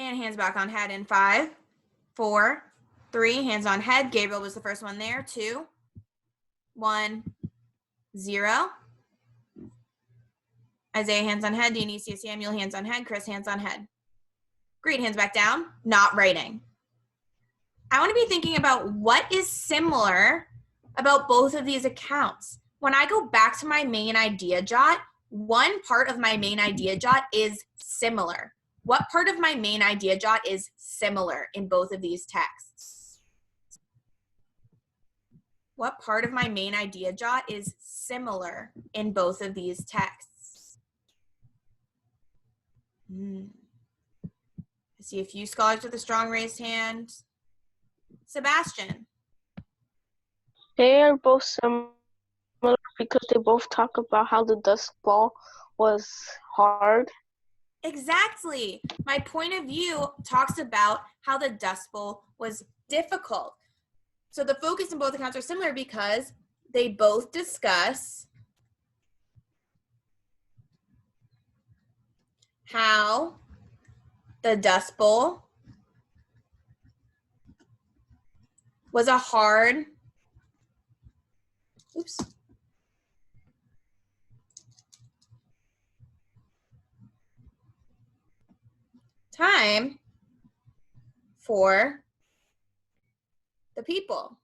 And hands back on head in 5, 4, 3. Hands on head. Gabriel was the first one there. 2, 1, 0. Isaiah, hands on head. Dionysia, Samuel, hands on head. Chris, hands on head. Great, hands back down. Not writing. I want to be thinking about what is similar about both of these accounts. When I go back to my main idea jot, one part of my main idea jot is similar. What part of my main idea jot is similar in both of these texts? What part of my main idea jot is similar in both of these texts? I see a few scholars with a strong raised hand. Sebastian. They are both similar because they both talk about how the dust ball was hard. Exactly. My point of view talks about how the Dust Bowl was difficult. So the focus in both accounts are similar because they both discuss how the Dust Bowl was a hard, time for the people.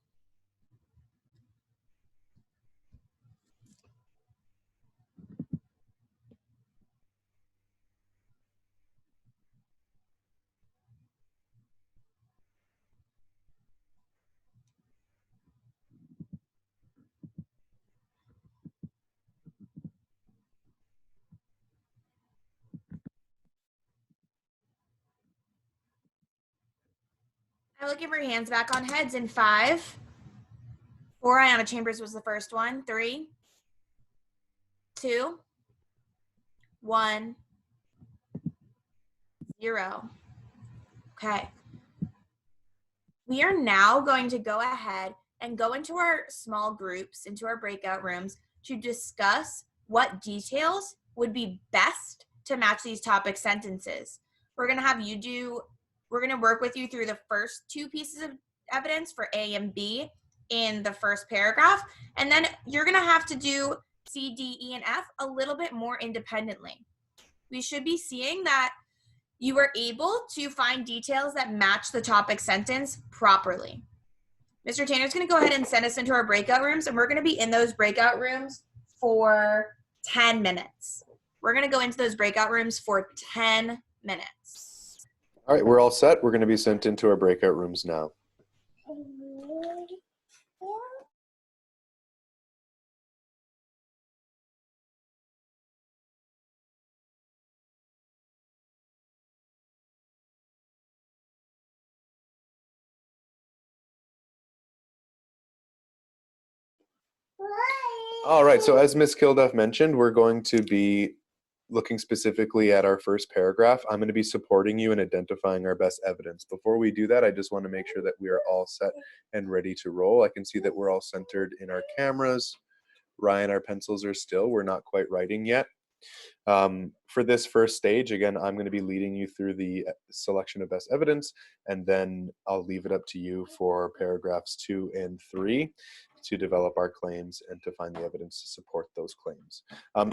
I will give her hands back on heads in 5. 4, Ayanna Chambers was the first one. 3, 2, 1, 0. Okay. We are now going to go ahead and go into our small groups, into our breakout rooms, to discuss what details would be best to match these topic sentences. We're going to have you do, we're going to work with you through the first 2 pieces of evidence for A and B in the first paragraph, and then you're going to have to do C, D, E, and F a little bit more independently. We should be seeing that you were able to find details that match the topic sentence properly. Mr. Tanner's going to go ahead and send us into our breakout rooms, and we're going to be in those breakout rooms for 10 minutes. We're going to go into those breakout rooms for 10 minutes. All right, we're all set. We're going to be sent into our breakout rooms now. All right, so as Ms. Kilduff mentioned, we're going to be looking specifically at our first paragraph. I'm going to be supporting you in identifying our best evidence. Before we do that, I just want to make sure that we are all set and ready to roll. I can see that we're all centered in our cameras. Ryan, our pencils are still. We're not quite writing yet. For this first stage, again, I'm going to be leading you through the selection of best evidence, and then I'll leave it up to you for paragraphs 2 and 3 to develop our claims and to find the evidence to support those claims.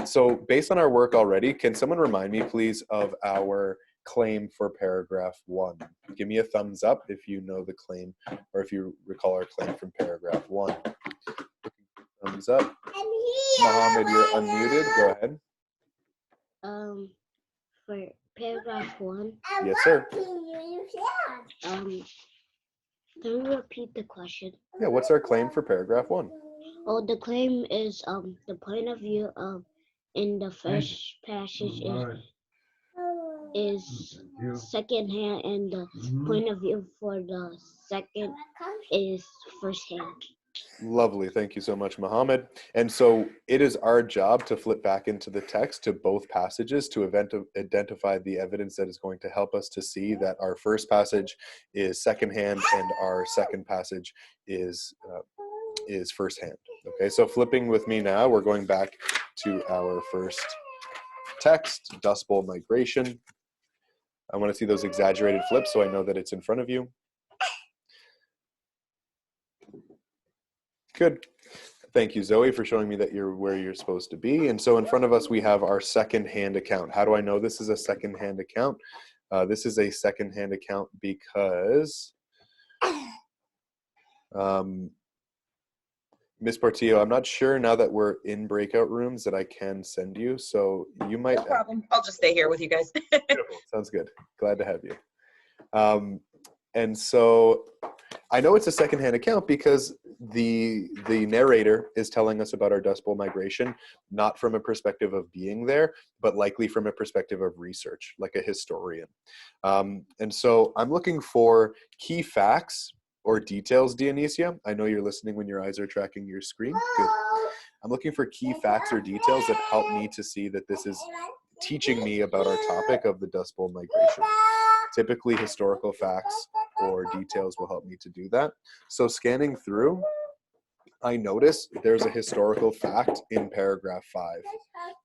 So based on our work already, can someone remind me, please, of our claim for paragraph 1? Give me a thumbs up if you know the claim, or if you recall our claim from paragraph 1. Thumbs up. Mohammed, you're unmuted. Go ahead. For paragraph 1. Yes, sir. Can you repeat the question? Yeah, what's our claim for paragraph 1? Oh, the claim is the point of view of in the first passage is second hand, and the point of view for the second is first hand. Lovely. Thank you so much, Mohammed. And so it is our job to flip back into the text to both passages to identify the evidence that is going to help us to see that our first passage is secondhand and our second passage is firsthand. Okay, so flipping with me now, we're going back to our first text, Dust Bowl migration. I want to see those exaggerated flips so I know that it's in front of you. Good. Thank you, Zoe, for showing me that you're where you're supposed to be. And so in front of us, we have our second-hand account. How do I know this is a second-hand account? This is a second-hand account because Ms. Portillo, I'm not sure now that we're in breakout rooms that I can send you. So you might. No problem. I'll just stay here with you guys. Beautiful. Sounds good. Glad to have you. And so I know it's a secondhand account because the narrator is telling us about our Dust Bowl migration, not from a perspective of being there, but likely from a perspective of research, like a historian. And so I'm looking for key facts or details, Dionysia. I know you're listening when your eyes are tracking your screen. Good. I'm looking for key facts or details that help me to see that this is teaching me about our topic of the Dust Bowl migration. Typically, historical facts or details will help me to do that. So scanning through, I notice there's a historical fact in paragraph 5.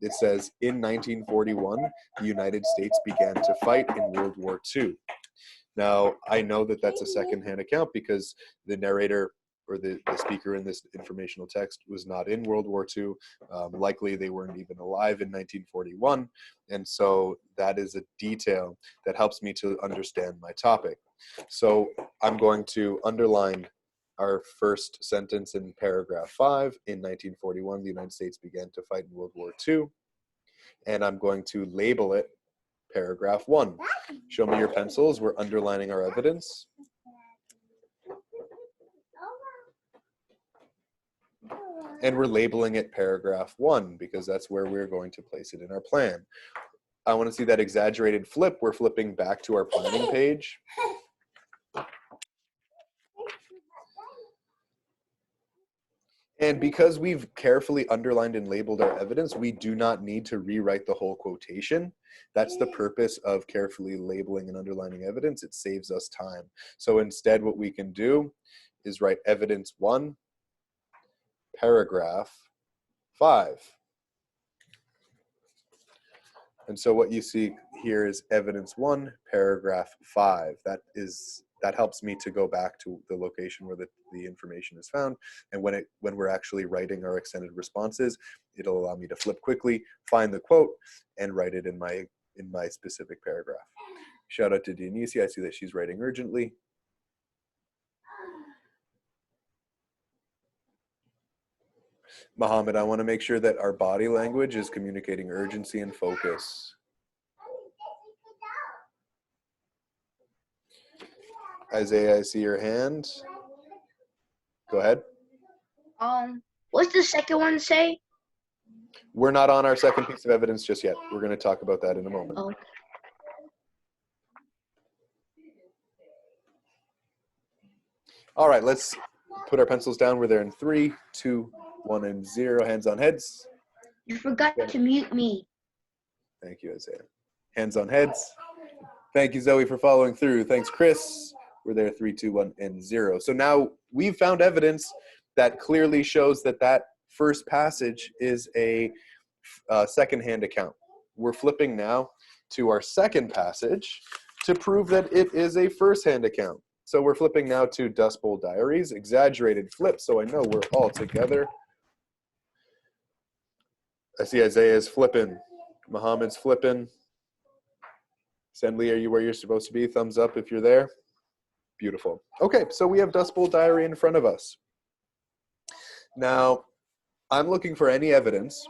It says, in 1941, the United States began to fight in World War II. Now, I know that that's a secondhand account because the narrator or the speaker in this informational text was not in World War II. Likely they weren't even alive in 1941. And so that is a detail that helps me to understand my topic. So I'm going to underline our first sentence in paragraph 5. In 1941, the United States began to fight in World War II. And I'm going to label it paragraph 1. Show me your pencils. We're underlining our evidence. And we're labeling it paragraph 1 because that's where we're going to place it in our plan. I want to see that exaggerated flip. We're flipping back to our planning page. And because we've carefully underlined and labeled our evidence, we do not need to rewrite the whole quotation. That's the purpose of carefully labeling and underlining evidence. It saves us time. So instead, what we can do is write evidence 1, paragraph 5. And so what you see here is evidence 1, paragraph 5. That helps me to go back to the location where the information is found. And when we're actually writing our extended responses, it'll allow me to flip quickly, find the quote, and write it in my specific paragraph. Shout out to Dionysia. I see that she's writing urgently. Mohammed, I want to make sure that our body language is communicating urgency and focus. Isaiah, I see your hand. Go ahead. What's the second one say? We're not on our second piece of evidence just yet. We're going to talk about that in a moment. Oh. All right, let's put our pencils down. We're there in 3, 2, 1, and 0. Hands on heads. You forgot to mute me. Thank you, Isaiah. Hands on heads. Thank you, Zoe, for following through. Thanks, Chris. We're there 3, 2, 1, and 0. So now we've found evidence that clearly shows that that first passage is a second-hand account. We're flipping now to our second passage to prove that it is a first-hand account. So we're flipping now to Dust Bowl Diaries, exaggerated flip, so I know we're all together. I see Isaiah's flipping. Muhammad's flipping. Sendley, are you where you're supposed to be? Thumbs up if you're there. Beautiful. Okay, so we have Dust Bowl Diary in front of us. Now, I'm looking for any evidence,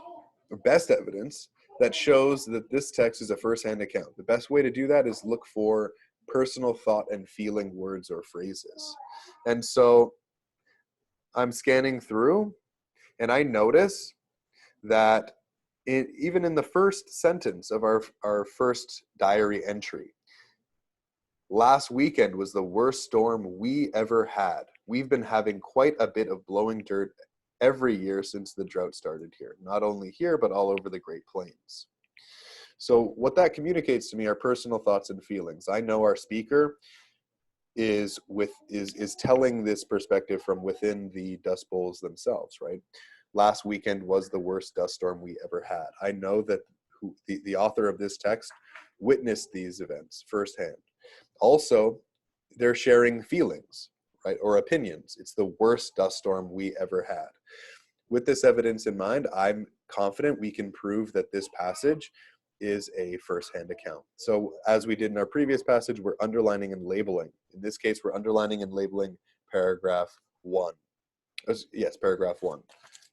or best evidence, that shows that this text is a first-hand account. The best way to do that is look for personal thought and feeling words or phrases. And so I'm scanning through, and I notice that even in the first sentence of our first diary entry, last weekend was the worst storm we ever had. We've been having quite a bit of blowing dirt every year since the drought started here, not only here, but all over the Great Plains. So what that communicates to me are personal thoughts and feelings. I know our speaker is telling this perspective from within the Dust Bowls themselves, right? Last weekend was the worst dust storm we ever had. I know that the author of this text witnessed these events firsthand. Also, they're sharing feelings, right, or opinions. It's the worst dust storm we ever had. With this evidence in mind, I'm confident we can prove that this passage is a firsthand account. So as we did in our previous passage, we're underlining and labeling. In this case, we're underlining and labeling paragraph 1. Yes, paragraph 1.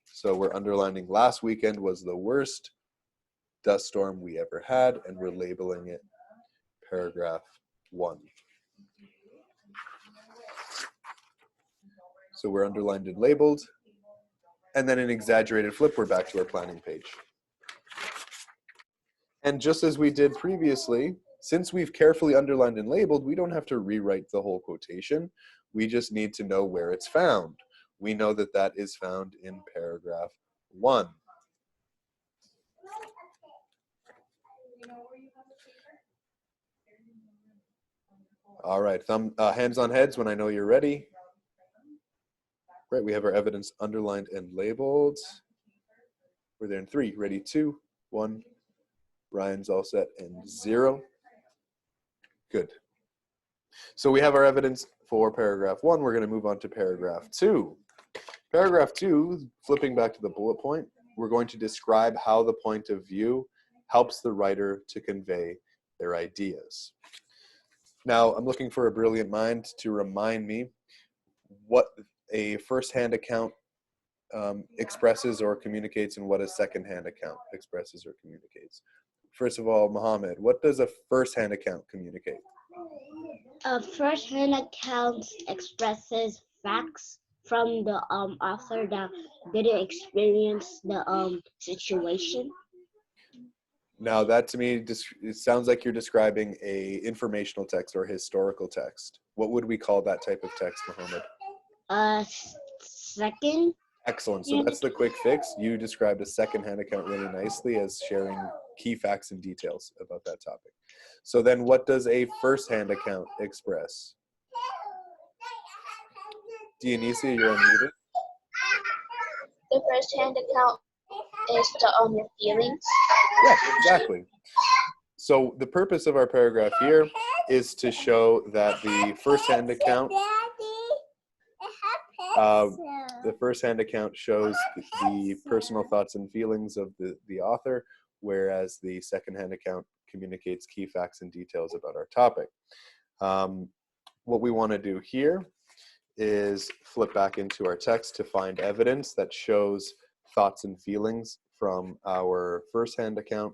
So we're underlining last weekend was the worst dust storm we ever had, and we're labeling it paragraph 1. So we're underlined and labeled. And then an exaggerated flip, we're back to our planning page. And just as we did previously, since we've carefully underlined and labeled, we don't have to rewrite the whole quotation. We just need to know where it's found. We know that that is found in paragraph 1. All right, hands on heads when I know you're ready. Great, we have our evidence underlined and labeled. We're there in 3. Ready, 2, 1. Ryan's all set, and 0. Good. So we have our evidence for paragraph 1. We're going to move on to paragraph 2. Paragraph 2, flipping back to the bullet point, we're going to describe how the point of view helps the writer to convey their ideas. Now, I'm looking for a brilliant mind to remind me what a first-hand account expresses or communicates and what a second-hand account expresses or communicates. First of all, Mohammed, what does a first-hand account communicate? A first-hand account expresses facts from the author that didn't experience the situation. Now that to me, it sounds like you're describing a informational text or historical text. What would we call that type of text, Mohammed? Second. Excellent. So that's the quick fix. You described a second-hand account really nicely as sharing key facts and details about that topic. So then what does a first-hand account express? Dionysia, you're unmuted. The first-hand account is your feelings. Yeah, exactly. So the purpose of our paragraph here is to show that the first-hand account shows the personal thoughts and feelings of the author, whereas the second-hand account communicates key facts and details about our topic. What we want to do here is flip back into our text to find evidence that shows thoughts and feelings from our first-hand account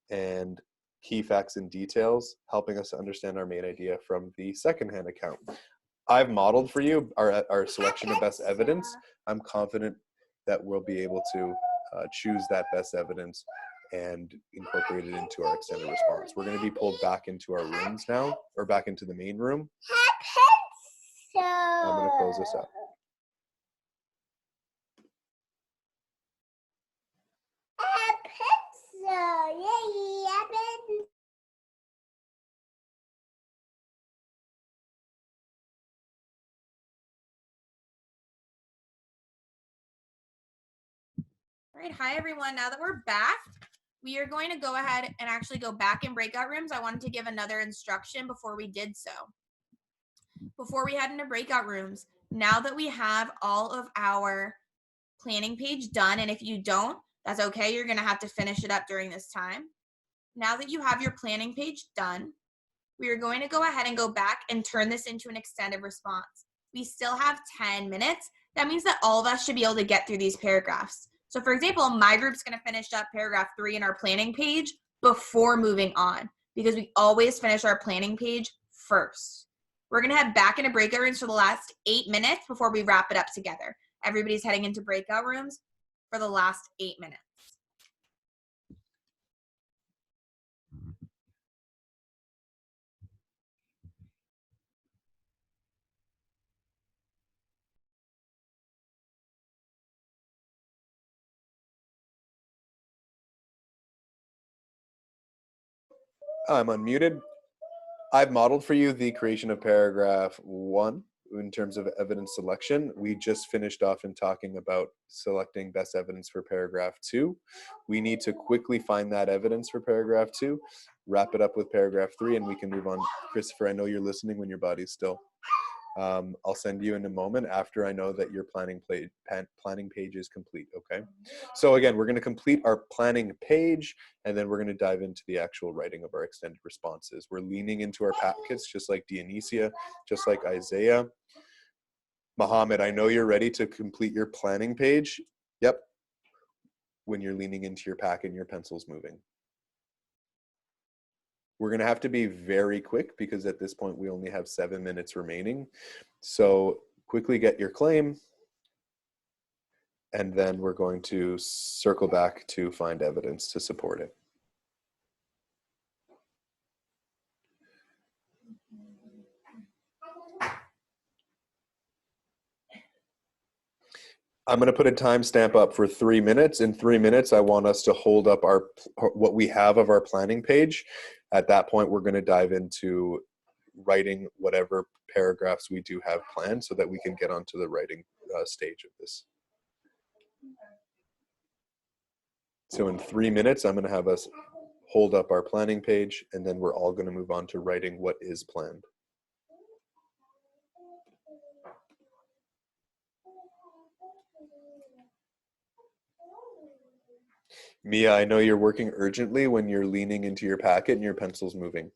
and key facts and details, helping us to understand our main idea from the second-hand account. I've modeled for you our selection of best evidence. I'm confident that we'll be able to choose that best evidence and incorporate it into our extended response. We're going to be pulled back into our rooms now, or back into the main room. I'm going to close this up. All right, hi everyone. Now that we're back, we are going to go ahead and actually go back in breakout rooms. I wanted to give another instruction before we did so. Before we head into breakout rooms, now that we have all of our planning page done, and if you don't, that's okay. You're going to have to finish it up during this time. Now that you have your planning page done, we are going to go ahead and go back and turn this into an extended response. We still have 10 minutes. That means that all of us should be able to get through these paragraphs. So for example, my group's going to finish up paragraph 3 in our planning page before moving on, because we always finish our planning page first. We're going to head back into breakout rooms for the last 8 minutes before we wrap it up together. Everybody's heading into breakout rooms for the last 8 minutes. I'm unmuted. I've modeled for you the creation of paragraph 1 in terms of evidence selection. We just finished off in talking about selecting best evidence for paragraph 2. We need to quickly find that evidence for paragraph 2. wrap it up with paragraph 3, and we can move on. Christopher, I know you're listening when your body's still. I'll send you in a moment after I know that your planning page is complete, okay? So again, we're gonna complete our planning page, and then we're gonna dive into the actual writing of our extended responses. We're leaning into our packets, just like Dionysia, just like Isaiah. Mohammed, I know you're ready to complete your planning page. Yep. When you're leaning into your packet and your pencil's moving. We're going to have to be very quick because at this point we only have 7 minutes remaining. So quickly get your claim, and then we're going to circle back to find evidence to support it. I'm going to put a timestamp up for 3 minutes. In 3 minutes, I want us to hold up what we have of our planning page. At that point, we're going to dive into writing whatever paragraphs we do have planned so that we can get onto the writing stage of this. So in 3 minutes, I'm going to have us hold up our planning page, and then we're all going to move on to writing what is planned. Mia, I know you're working urgently when you're leaning into your packet and your pencil's moving.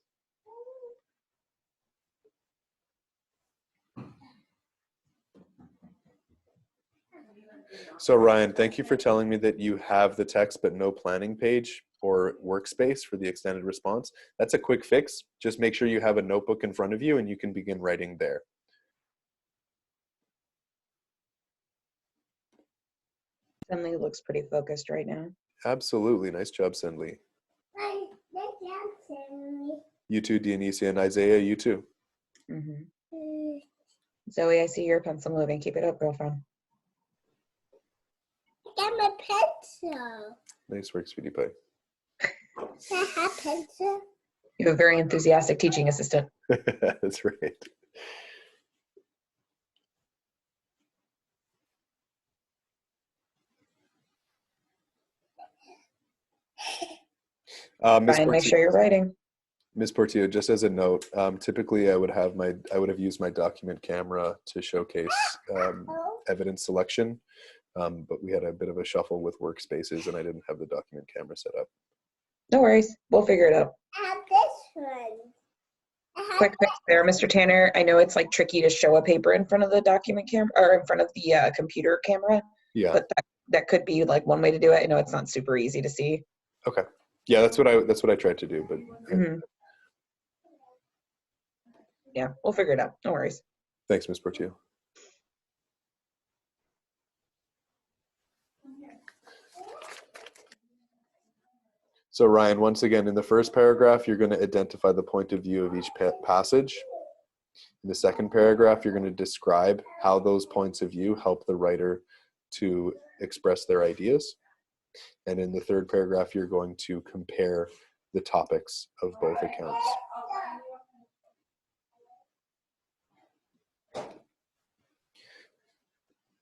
So Ryan, thank you for telling me that you have the text but no planning page or workspace for the extended response. That's a quick fix. Just make sure you have a notebook in front of you and you can begin writing there. Emily looks pretty focused right now. Absolutely. Nice job, Sindley. You too, Dionysia, and Isaiah, you too. Mm-hmm. Zoe, I see your pencil moving. Keep it up, girlfriend. I got my pencil. Nice work, sweetie pie. Can I have pencil? You have a very enthusiastic teaching assistant. That's right. Brian, make sure you're writing. Ms. Portillo, just as a note, typically I would have used my document camera to showcase evidence selection, but we had a bit of a shuffle with workspaces and I didn't have the document camera set up. No worries, we'll figure it out. I have this one. Quick fix there, Mr. Tanner. I know it's like tricky to show a paper in front of the document camera or in front of the computer camera. Yeah. But that could be like one way to do it. I know it's not super easy to see. Okay. Yeah, that's what I tried to do, but. Mm-hmm. Yeah, we'll figure it out. No worries. Thanks, Ms. Portillo. So Ryan, once again, in the first paragraph, you're going to identify the point of view of each passage. In the second paragraph, you're going to describe how those points of view help the writer to express their ideas. And in the third paragraph, you're going to compare the topics of both accounts.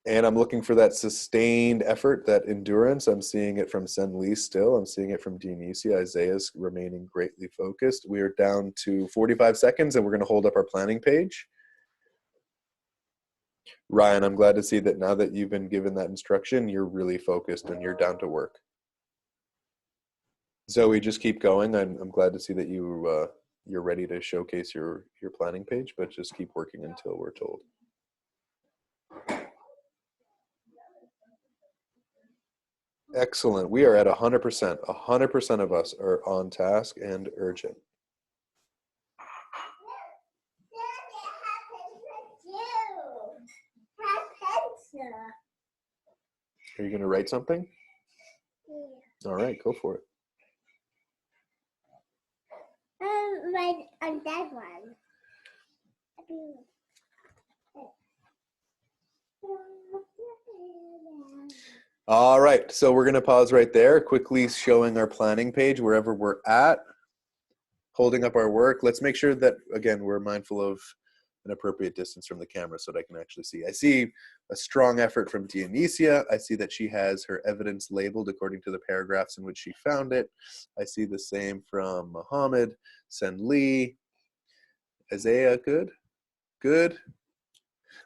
And I'm looking for that sustained effort, that endurance. I'm seeing it from Sen Lee still. I'm seeing it from Dionysia. Isaiah's remaining greatly focused. We are down to 45 seconds and we're going to hold up our planning page. Ryan, I'm glad to see that now that you've been given that instruction, you're really focused and you're down to work. Zoe, just keep going. I'm glad to see that you're ready to showcase your planning page, but just keep working until we're told. Excellent. We are at 100%. 100% of us are on task and urgent. Are you going to write something? Yeah. All right, go for it. Right on that one. All right, so we're going to pause right there, quickly showing our planning page wherever we're at, holding up our work. Let's make sure that, again, we're mindful of an appropriate distance from the camera so that I can actually see. I see a strong effort from Dionysia. I see that she has her evidence labeled according to the paragraphs in which she found it. I see the same from Muhammad, Sen Lee, Isaiah. Good. Good.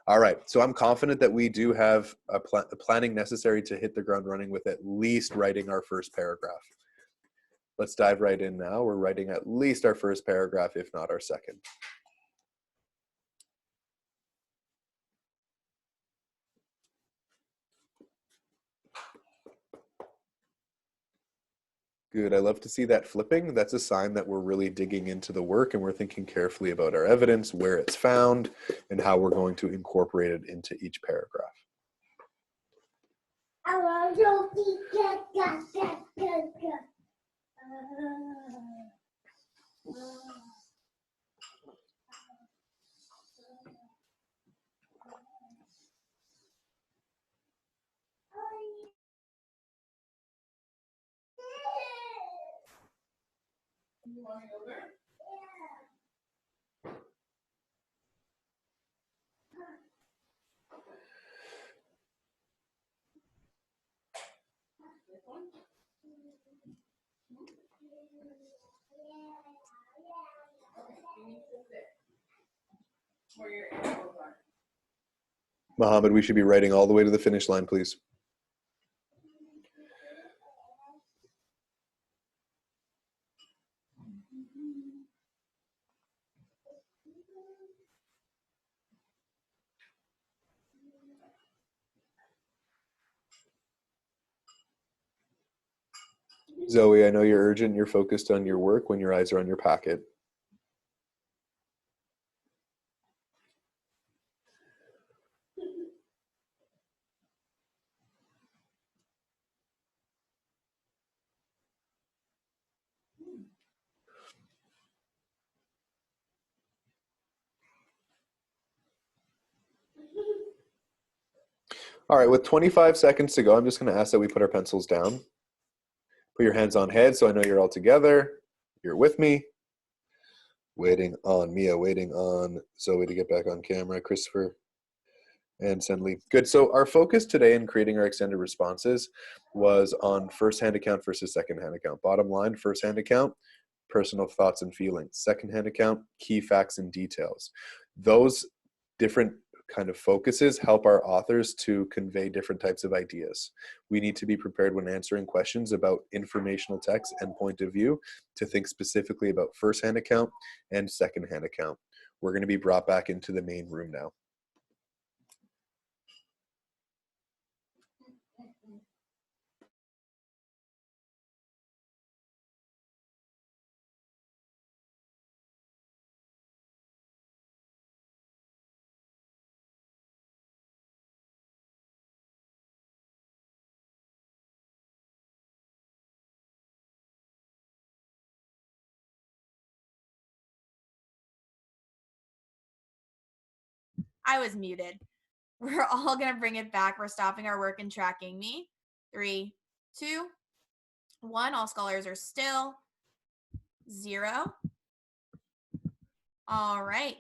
All right, so I'm confident that we do have the planning necessary to hit the ground running with at least writing our first paragraph. Let's dive right in now. We're writing at least our first paragraph, if not our second. Good, I love to see that flipping. That's a sign that we're really digging into the work and we're thinking carefully about our evidence, where it's found, and how we're going to incorporate it into each paragraph. Mohammed, we should be writing all the way to the finish line, please. Zoe, I know you're urgent. You're focused on your work when your eyes are on your packet. All right, with 25 seconds to go, I'm just going to ask that we put our pencils down. Put your hands on head so I know you're all together. You're with me. Waiting on Mia, waiting on Zoe to get back on camera, Christopher, and Senli. Good, so our focus today in creating our extended responses was on first-hand account versus second-hand account. Bottom line, first-hand account, personal thoughts and feelings. Second-hand account, key facts and details. Those different kind of focuses help our authors to convey different types of ideas. We need to be prepared when answering questions about informational text and point of view to think specifically about first-hand account and second-hand account. We're going to be brought back into the main room now. I was muted. We're all going to bring it back. We're stopping our work and tracking me. 3, 2, 1. All scholars are still. 0. All right.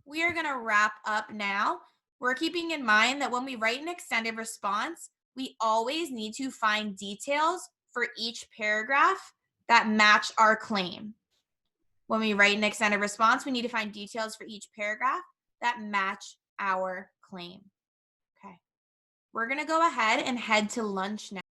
We are going to wrap up now. We're keeping in mind that when we write an extended response, we always need to find details for each paragraph that match our claim. When we write an extended response, we need to find details for each paragraph that match our claim. Okay. We're going to go ahead and head to lunch now.